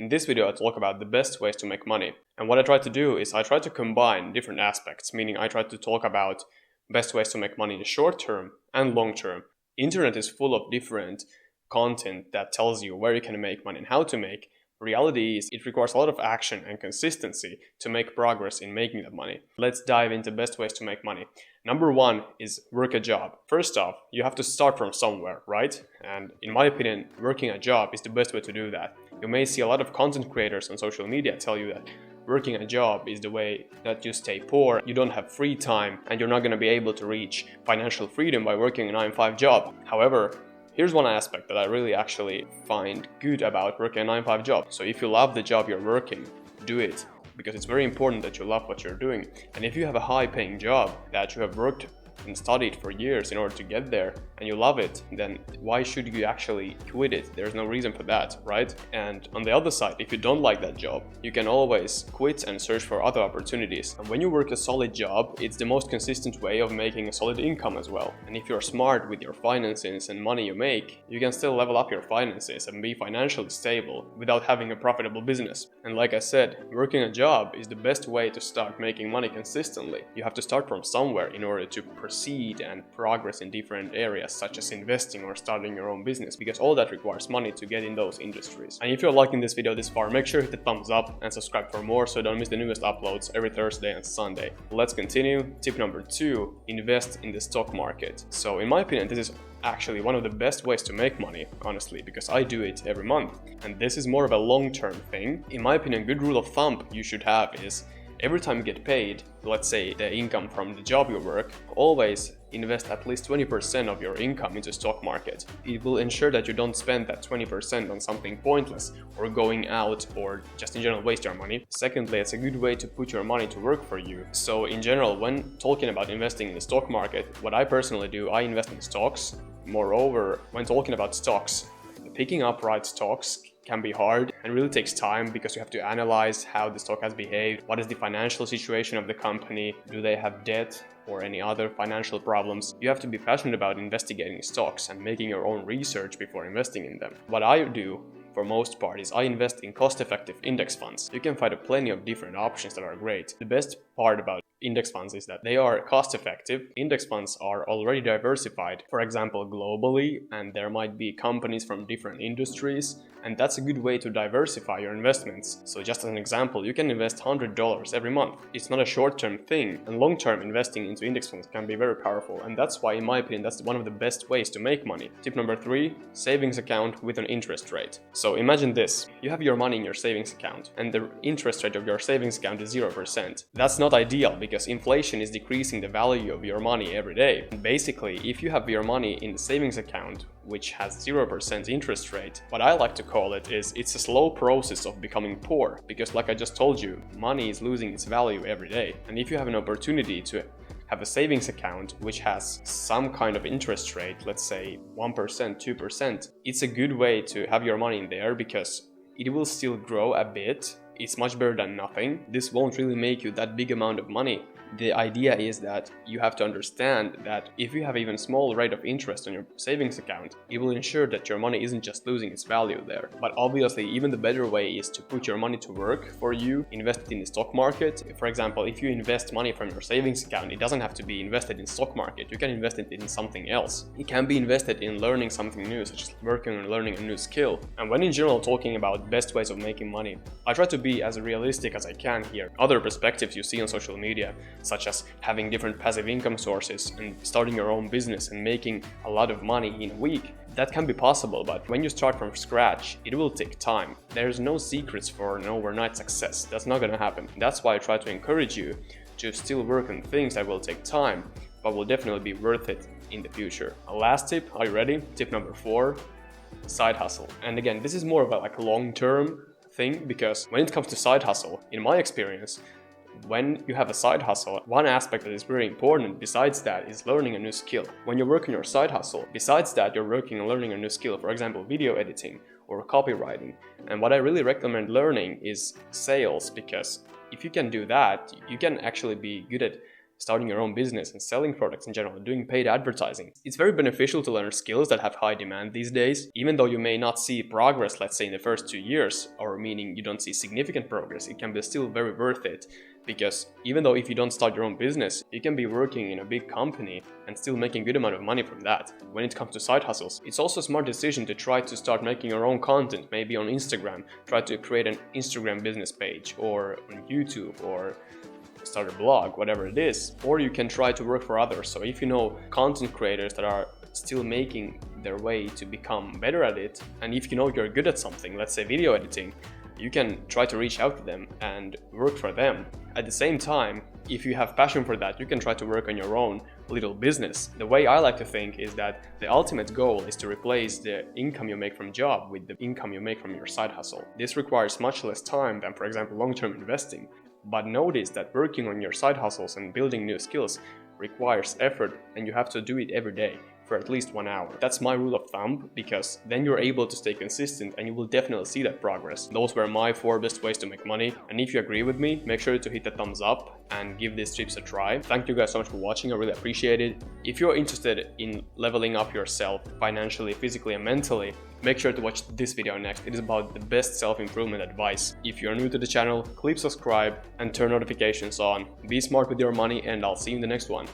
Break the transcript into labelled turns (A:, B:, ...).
A: In this video, I talk about the best ways to make money. And what I try to do is I try to combine different aspects, meaning I try to talk about best ways to make money in the short term and long term. Internet is full of different content that tells you where you can make money and how to make. Reality is it requires a lot of action and consistency to make progress in making that money. Let's dive into best ways to make money. Number one is work a job. First off, you have to start from somewhere, right? And in my opinion, working a job is the best way to do that. You may see a lot of content creators on social media tell you that working a job is the way that you stay poor, you don't have free time, and you're not going to be able to reach financial freedom by working a 9-to-5 job. However, here's one aspect that I really actually find good about working a 9-to-5 job. So if you love the job you're working, do it, because it's very important that you love what you're doing. And if you have a high-paying job that you have worked and studied for years in order to get there and you love it, then why should you actually quit it? There's no reason for that, right? And on the other side, if you don't like that job, you can always quit and search for other opportunities. And when you work a solid job, it's the most consistent way of making a solid income as well. And if you're smart with your finances and money you make, you can still level up your finances and be financially stable without having a profitable business. And like I said, working a job is the best way to start making money consistently. You have to start from somewhere in order to proceed and progress in different areas such as investing or starting your own business, because all that requires money to get in those industries. And if you're liking this video this far, make sure to hit the thumbs up and subscribe for more so you don't miss the newest uploads every Thursday and Sunday. Let's continue. Tip number 2, invest in the stock market. So in my opinion, this is actually one of the best ways to make money, honestly, because I do it every month. And this is more of a long-term thing. In my opinion, a good rule of thumb you should have is every time you get paid, let's say the income from the job you work, always invest at least 20% of your income into stock market. It will ensure that you don't spend that 20% on something pointless or going out or just in general waste your money. Secondly, it's a good way to put your money to work for you. So in general, when talking about investing in the stock market, what I personally do, I invest in stocks. Moreover, when talking about stocks, picking up right stocks can be hard and really takes time because you have to analyze how the stock has behaved, what is the financial situation of the company, do they have debt or any other financial problems. You have to be passionate about investigating stocks and making your own research before investing in them. What I do for most part is I invest in cost-effective index funds. You can find plenty of different options that are great. The best part about index funds is that they are cost-effective. Index funds are already diversified, for example, globally, and there might be companies from different industries, and that's a good way to diversify your investments. So just as an example, you can invest $100 every month. It's not a short-term thing, and long-term investing into index funds can be very powerful, and that's why, in my opinion, that's one of the best ways to make money. Tip number 3, savings account with an interest rate. So imagine this, you have your money in your savings account, and the interest rate of your savings account is 0%. That's not ideal because inflation is decreasing the value of your money every day. And basically, if you have your money in the savings account, which has 0% interest rate, what I like to call it is it's a slow process of becoming poor, because like I just told you, money is losing its value every day. And if you have an opportunity to have a savings account which has some kind of interest rate, let's say 1%, 2%, it's a good way to have your money in there because it will still grow a bit. It's much better than nothing. This won't really make you that big amount of money. The idea is that you have to understand that if you have even small rate of interest on your savings account, it will ensure that your money isn't just losing its value there. But obviously, even the better way is to put your money to work for you, invest it in the stock market. For example, if you invest money from your savings account, it doesn't have to be invested in stock market. You can invest it in something else. It can be invested in learning something new, such as working on learning a new skill. And when in general talking about best ways of making money, I try to be as realistic as I can here. Other perspectives you see on social media, such as having different passive income sources and starting your own business and making a lot of money in a week. That can be possible, but when you start from scratch, it will take time. There's no secrets for an overnight success. That's not gonna happen. That's why I try to encourage you to still work on things that will take time, but will definitely be worth it in the future. A last tip, are you ready? Tip number 4, side hustle. And again, this is more of a long-term thing, because when it comes to side hustle, in my experience, when you have a side hustle, one aspect that is very important besides that is learning a new skill. When you work on your side hustle, besides that you're working on learning a new skill, for example, video editing or copywriting. And what I really recommend learning is sales, because if you can do that, you can actually be good at starting your own business and selling products in general, doing paid advertising. It's very beneficial to learn skills that have high demand these days, even though you may not see progress, let's say in the first 2 years, or meaning you don't see significant progress, it can be still very worth it. Because even though if you don't start your own business, you can be working in a big company and still making a good amount of money from that. When it comes to side hustles, it's also a smart decision to try to start making your own content, maybe on Instagram. Try to create an Instagram business page, or on YouTube, or start a blog, whatever it is. Or you can try to work for others. So if you know content creators that are still making their way to become better at it, and if you know you're good at something, let's say video editing, you can try to reach out to them and work for them. At the same time, if you have passion for that, you can try to work on your own little business. The way I like to think is that the ultimate goal is to replace the income you make from job with the income you make from your side hustle. This requires much less time than, for example, long-term investing. But notice that working on your side hustles and building new skills requires effort, and you have to do it every day for at least 1 hour. That's my rule of thumb, because then you're able to stay consistent and you will definitely see that progress. Those were my 4 best ways to make money, and if you agree with me, make sure to hit the thumbs up and give these tips a try. Thank you guys so much for watching, I really appreciate it. If you're interested in leveling up yourself financially, physically and mentally, make sure to watch this video next. It is about the best self-improvement advice. If you're new to the channel, click subscribe and turn notifications on. Be smart with your money, and I'll see you in the next one.